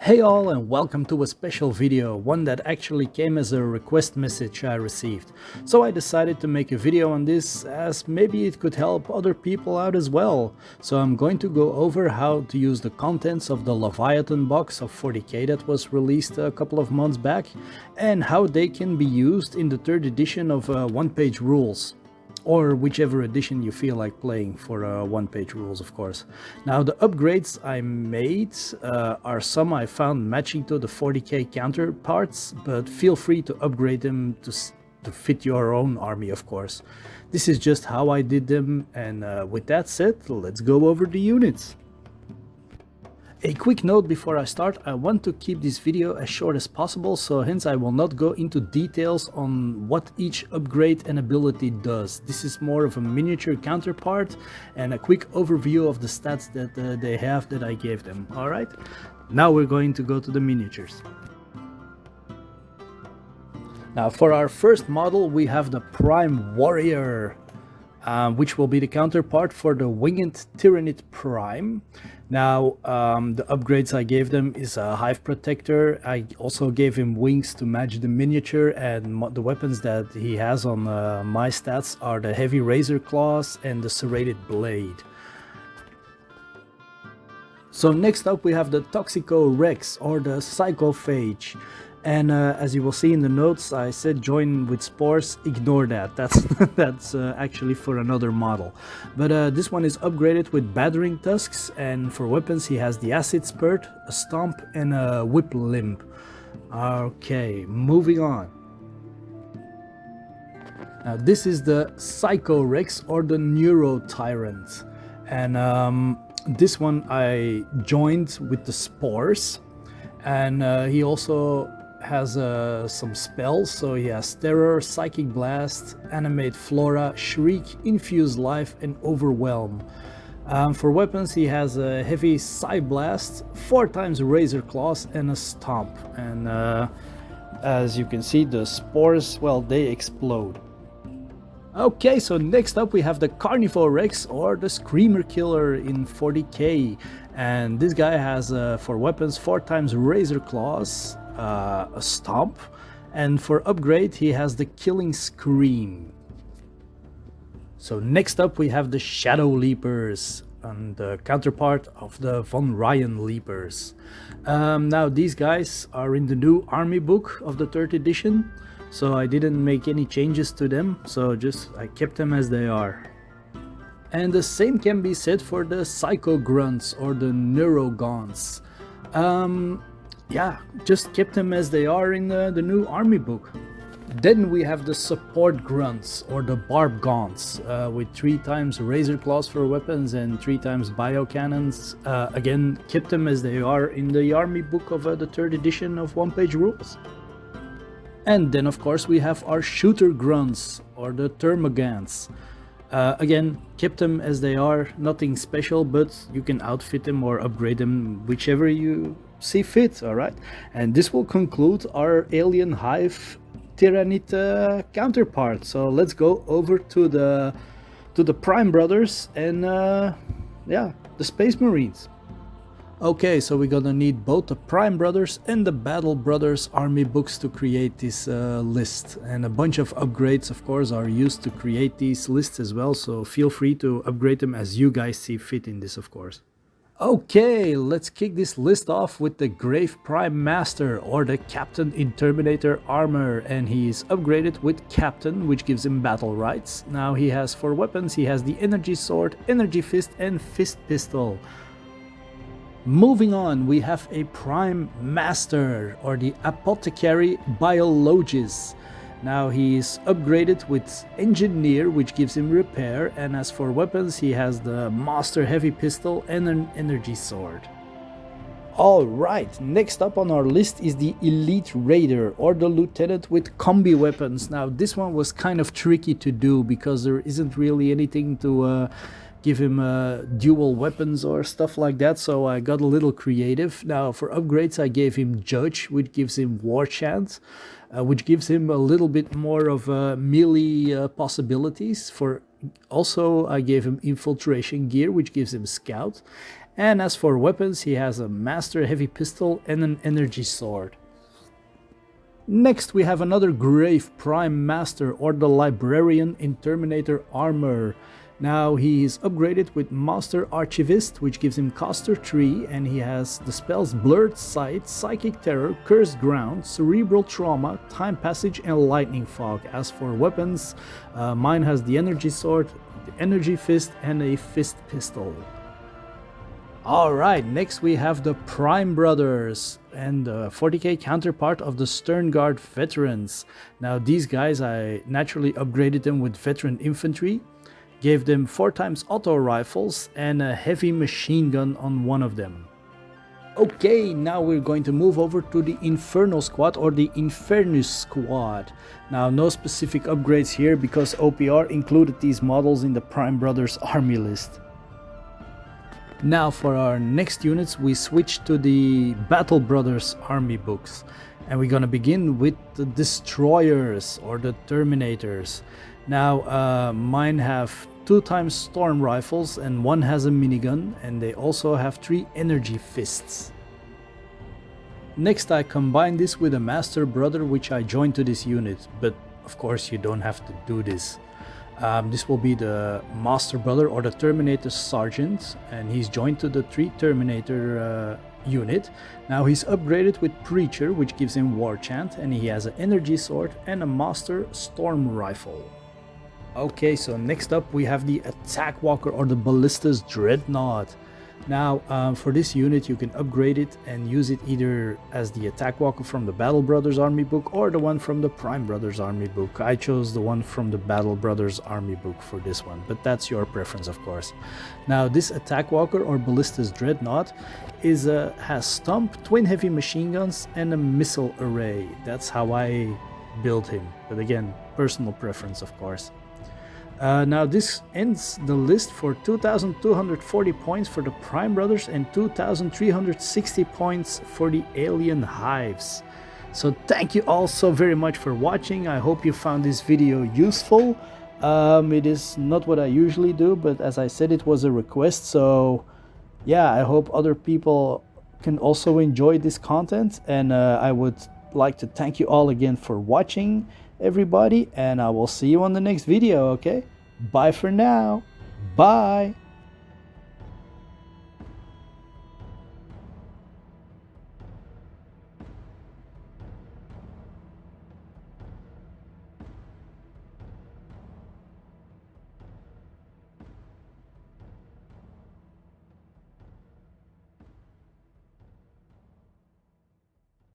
Hey all, and welcome to a special video, one that actually came as a request message I received. So I decided to make a video on this as maybe it could help other people out as well. So I'm going to go over how to use the contents of the Leviathan box of 40k that was released a couple of months back, and how they can be used in the third edition of one-page rules. Or whichever edition you feel like playing for one-page rules, of course. Now, the upgrades I made are some I found matching to the 40k counterparts, but feel free to upgrade them to fit your own army, of course. This is just how I did them, and with that said, let's go over the units. A quick note before I start: I want to keep this video as short as possible, so hence I will not go into details on what each upgrade and ability does. This is more of a miniature counterpart and a quick overview of the stats that they have that I gave them. Alright, now we're going to go to the miniatures. Now for our first model we have the Prime Warrior, which will be the counterpart for the Winged Tyranid Prime. Now, the upgrades I gave them is a Hive Protector. I also gave him wings to match the miniature, and the weapons that he has on my stats are the Heavy Razor Claws and the Serrated Blade. So next up we have the Toxico Rex, or the Psychophage. And as you will see in the notes, I said join with spores. Ignore that. That's actually for another model. But this one is upgraded with battering tusks, and for weapons he has the acid spurt, a stomp, and a whip limb. Okay, moving on. Now this is the Psycho Rex, or the Neuro Tyrant, and this one I joined with the spores, and he also has some spells. So he has Terror, Psychic Blast, Animate Flora, Shriek, Infuse Life, and Overwhelm. For weapons he has a Heavy Psy Blast, 4 times Razor Claws, and a Stomp. And as you can see, the spores, well, they explode. Okay, so next up we have the Carnivore Rex, or the Screamer Killer in 40k. And this guy has for weapons 4 times Razor Claws, a Stomp, and for upgrade he has the Killing Scream. So next up we have the Shadow Leapers, and the counterpart of the Von Ryan Leapers. Now these guys are in the new army book of the 3rd edition, so I didn't make any changes to them, so I kept them as they are. And the same can be said for the Psycho Grunts, or the Neurogaunts. Yeah, just kept them as they are in the new army book. Then we have the Support Grunts, or the Barb Gaunts, with 3 times Razor Claws for weapons and 3 times Bio Cannons. Again, kept them as they are in the army book of the 3rd edition of one-page rules. And then of course we have our Shooter Grunts, or the Termagants. Again, kept them as they are, nothing special, but you can outfit them or upgrade them whichever you see fit. Alright, and this will conclude our Alien Hive Tyranid counterpart. So let's go over to the Prime Brothers and yeah, the Space Marines. Okay, so we're gonna need both the Prime Brothers and the Battle Brothers army books to create this list, and a bunch of upgrades of course are used to create these lists as well, so feel free to upgrade them as you guys see fit in this, of course. Okay, let's kick this list off with the Grave Prime Master, or the Captain in Terminator armor, and he is upgraded with Captain, which gives him battle rights. Now he has for weapons, he has the Energy Sword, Energy Fist, and Fist Pistol. Moving on, we have a Prime Master, or the Apothecary Biologist. Now he is upgraded with Engineer, which gives him repair, and as for weapons he has the Master Heavy Pistol and an Energy Sword. Alright, next up on our list is the Elite Raider, or the Lieutenant with combi weapons. Now this one was kind of tricky to do because there isn't really anything to give him dual weapons or stuff like that, so I got a little creative. Now for upgrades I gave him Judge, which gives him War Chant, which gives him a little bit more of melee possibilities. For also I gave him Infiltration Gear, which gives him Scout, And as for weapons, he has a Master Heavy Pistol and an Energy Sword. Next we have another Grave Prime Master, or the Librarian in Terminator armor. Now he is upgraded with Master Archivist, which gives him Caster 3, and he has the spells Blurred Sight, Psychic Terror, Cursed Ground, Cerebral Trauma, Time Passage and Lightning Fog. As for weapons, mine has the Energy Sword, the Energy Fist and a Fist Pistol. Alright, next we have the Prime Brothers and the 40k counterpart of the Stern Guard Veterans. Now these guys, I naturally upgraded them with Veteran Infantry, gave them 4x auto rifles and a heavy machine gun on one of them. Okay, now we're going to move over to the Inferno Squad, or the Infernus Squad. Now no specific upgrades here because OPR included these models in the Prime Brothers army list. Now for our next units we switch to the Battle Brothers army books, and we're gonna begin with the Destroyers, or the Terminators. Now mine have 2x storm rifles and one has a minigun, and they also have 3 energy fists. Next I combine this with a Master Brother, which I joined to this unit, but of course you don't have to do this. This will be the Master Brother, or the Terminator Sergeant, and he's joined to the 3 Terminator unit. Now he's upgraded with Preacher, which gives him War Chant, and he has an Energy Sword and a Master Storm Rifle. Okay, so next up we have the Attack Walker, or the Ballista's Dreadnought. Now for this unit you can upgrade it and use it either as the Attack Walker from the Battle Brothers army book or the one from the Prime Brothers army book. I chose the one from the Battle Brothers army book for this one, but that's your preference of course. Now this Attack Walker, or Ballista's Dreadnought, has Stomp, twin heavy machine guns and a missile array. That's how I build him, but again, personal preference of course. Now this ends the list for 2,240 points for the Prime Brothers and 2,360 points for the Alien Hives. So thank you all so very much for watching. I hope you found this video useful. It is not what I usually do, but as I said, it was a request, so yeah, I hope other people can also enjoy this content, and I would like to thank you all again for watching, everybody, and I will see you on the next video. Okay, bye for now. Bye.